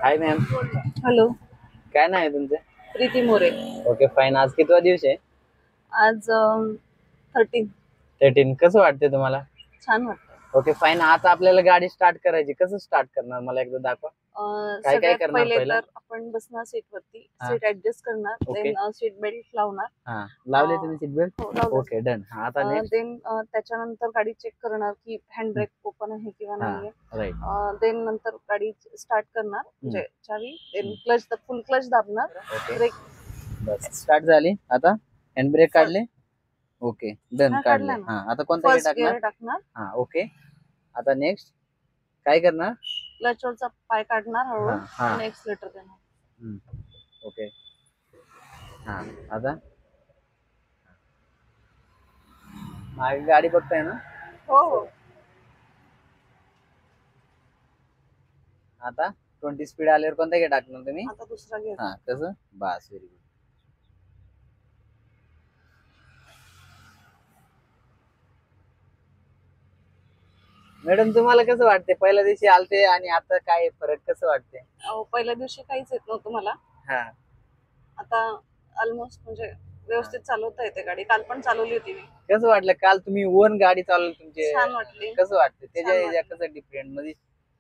हाय ma'am. Hello. काय नाव आहे तुमचं? प्रीती मोरे. Okay fine. आज कितवा दिवस आहे? आज 13. 13. कसं वाटते तुम्हाला? छान वाटतं. Okay fine. आता आपल्याला गाडी स्टार्ट करायची. कसं स्टार्ट करणार मला एकदा दाखवा. काय सगळ्यात करणार पहिले पहिलं? तर आपण बसणार सीट वरती, हा. सीट ऍडजस्ट करणार, ओके. देन सीट बेल्ट लावणार. हा, लावले तुम्ही सीट बेल्ट? हो, लावलं. Okay done. हा, आता नेक्स्ट. देन त्याच्यानंतर गाडी चेक करणार की हँड ब्रेक ओपन आहे किंवा नाहीये. राईट. देन नंतर गाडी स्टार्ट करणार, म्हणजे चावी, देन क्लच, फुल क्लच दाबणार. ओके. ब्रेक बस स्टार्ट झाली. आता हँड ब्रेक काढले. ओके डन, काढले. काढला ना. हा, आता कोणता फर्स्ट गिअर गिअर टाकणार. हा ओके. आता नेक्स्ट काय करणार? क्लच वरचा पाय काढणार हा, हळू हा. आणि एक्सलेटर देणार. ओके. हा, आता मागे गाडी बघताय ना? हो हो. आता 20 स्पीड आल्यावर कोणता गिअर टाकणार तुम्ही? आता दुसरा गिअर. हा, कसं? बस, व्हेरी गुड. मॅडम तुम्हाला कसं वाटते? पहिल्या दिवशी आलते आणि आता काय फरक कसं वाटते? पहिल्या दिवशी काहीच येत नव्हतं मला. हा. आता ऑलमोस्ट म्हणजे व्यवस्थित चालवता येते गाडी. काल पण चालवली होती मी. कसं वाटलं? काल तुम्ही वन गाडी चालवली तुमची, छान वाटली. कसं वाटते? त्याच्या कसं डिफरंट मध्ये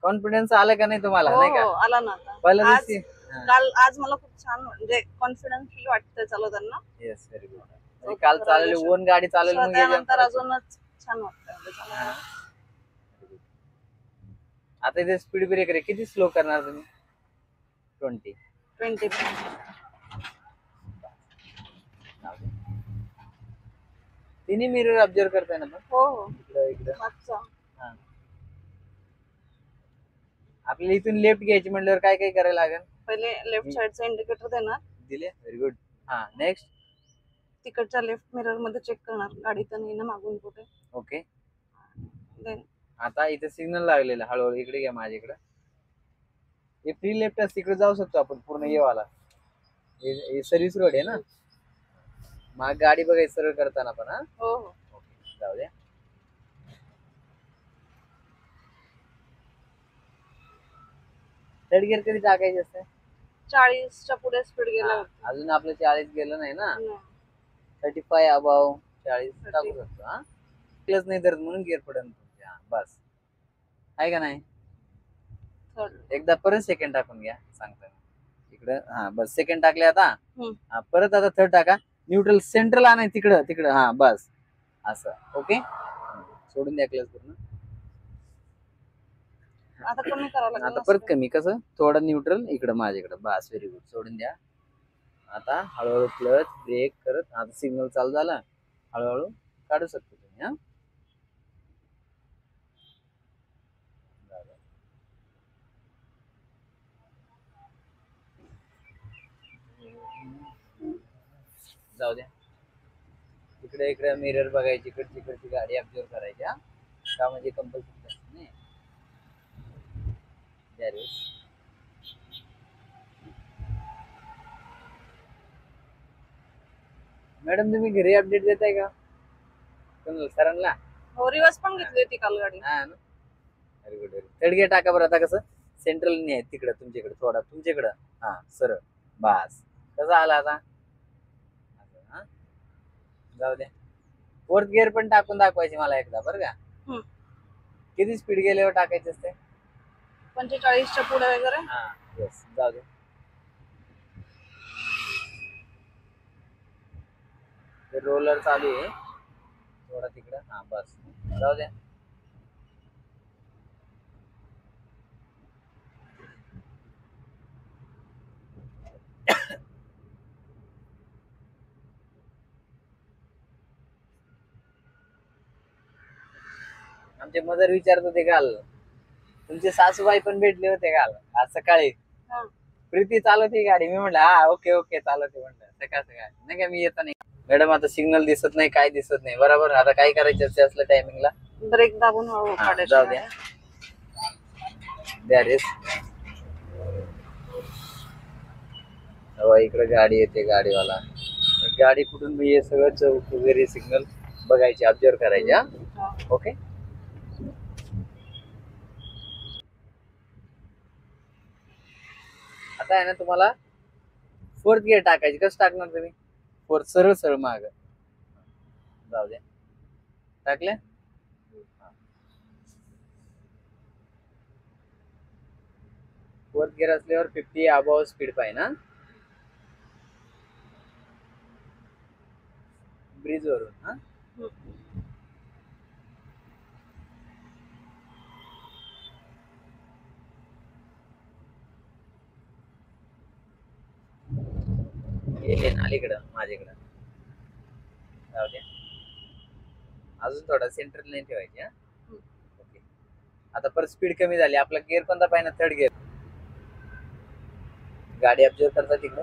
कॉन्फिडन्स आला का नाही तुम्हाला? नाही का? आला ना आता. पहिल्या दिवशी आज मला खूप छान म्हणजे कॉन्फिडन्स फील वाटतंय चालवताना. Yes, very good. काल चालवली वन गाडी चालवली मग त्यानंतर अजूनच छान वाटतंय. आता इथे स्पीड ब्रेकर किती स्लो करणार तुम्ही? 20. तिन्ही मिरर ऑब्झर्व करताय ना? हो हो. इकडं मागचा. आपल्याला इथून लेफ्ट घ्यायची म्हटल्यावर काय काय करायला लागेल? पहिले लेफ्ट साइडचा इंडिकेटर देणार. दिले, व्हेरी गुड. हा, नेक्स्ट तिकडच्या लेफ्ट मिरर मध्ये चेक करणार गाडी तर नाही ना मागून कुठे. ओके. देन आता इथे सिग्नल लागलेला, हळूहळू इकडे घ्या माझ्याकडे. हे फ्री लेफ्ट असते, इकडे जाऊ शकतो आपण पूर्ण येवाला. हे सर्व्हिस रोड आहे ना? माग गाडी बघायची सरळ करताना पण. हा हो हो. ओके, जाऊ द्या. थर्ड गिअर कधी टाकायचे असते? 40च्या पुढे स्पीड गेलं. अजून आपलं 40 गेलं नाही ना? 35 अबाव 40 टाकू शकतो. हा, क्लच नाही धरत म्हणून गिअर पडन तुमच्या. बस, आहे का नाही? एकदा परत सेकंड टाकून घ्या, सांगतो इकडं. हा बस, सेकंड टाकले. आता हा, परत आता थर्ड टाका. न्यूट्रल सेंट्रल आणा, तिकडं तिकडं. हा बस, असं. ओके, सोडून द्या क्लच पूर्ण. आता कमी करावं लागेल. आता परत कमी. कसं? थोडं न्यूट्रल इकडं माझ्याकडं. बस, व्हेरी गुड. सोडून द्या. आता हळूहळू क्लच ब्रेक करत. आता सिग्नल चालू झाला, हळूहळू काढू शकतो तुम्ही. हा, जाऊ द्या. इकडे इकडे मिरर बघायची, इकडची इकडची गाडी ऑब्झर्व करायची. हा, का म्हणजे कंपल्सरी नाही. मॅडम तुम्ही घरी अपडेट देताय का सरांना? हो, रिवर्स पण घेतली होती काल गाडी. हा ना, व्हेरी गुड. थर्ड गिअर टाका बरं. आता कसं? सेंट्रल नाही आहे तिकडं, तुमच्याकडे थोडा, तुमच्याकडं. हा, सरळ. बस, कसं आला आता? जाऊ द्या. फोर्थ गिअर पण टाकून दाखवायची मला एकदा, बरं का? किती स्पीड गेल्यावर टाकायचे असते? 45च्या पुढे वगैरे. हा, येस. जाऊ द्या. रोलर चालू आहे थोडा तिकडं. हा बस, जाऊ द्या. आमचे मदर विचारत होते काल, तुमचे सासूबाई पण भेटले होते काल आज सकाळी. प्रीती चालवते गाडी. मी म्हटलं हा ओके ओके चालवते. म्हटलं सकाळ सकाळ नाही का, मी येत नाही. मॅडम आता सिग्नल दिसत नाही, काय दिसत नाही. बरोबर. आता काय करायचं असलं टायमिंगला? ब्रेक दाबून हळू काढायचं. जाऊ द्या. द्या रेस. हो, इकडे गाडी येते, गाडीवाला. गाडी कुठून हे सगळं चौक वगैरे सिग्नल बघायचे, ऑब्झर्व करायचे. हा, ओके. आता आहे ना तुम्हाला फोर्थ गिअर टाकायची. कसं टाकणार तुम्ही? फोर्थ सरळ सरळ माग जाऊ द्या. टाकले? फोर्थ गिअर असल्यावर 50 अबाव स्पीड पाहिजे ना ब्रिज वरून. हा अलीकडं माझ्याकडं जाऊ द्या. अजून थोडा सेंटर नाही ठेवायची. हा ओके. आता परत स्पीड कमी झाली. आपला गिअर कोणता पाहिजे ना? Third gear. गाडी ऑब्झर्व करता तिकडे.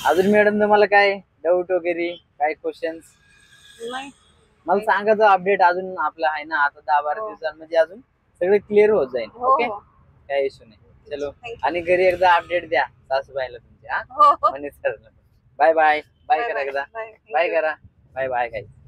अजून मॅडम तुम्हाला काय डाऊट वगैरे काय क्वेश्चन्स? नाही. मला सांगायचं अपडेट अजून आपलं आहे ना. आता 10-12 दिवसांमध्ये अजून सगळे क्लिअर होत जाईल. हो ओके, हो काय इश्यू नाही. चलो, Thank you. आणि घरी एकदा अपडेट द्या सासूबाईला तुमच्या. हो हो म्हणे sir bye bye bye Bye करा bye. एकदा. Bye. Thank bye you. करा. बाय बाय काय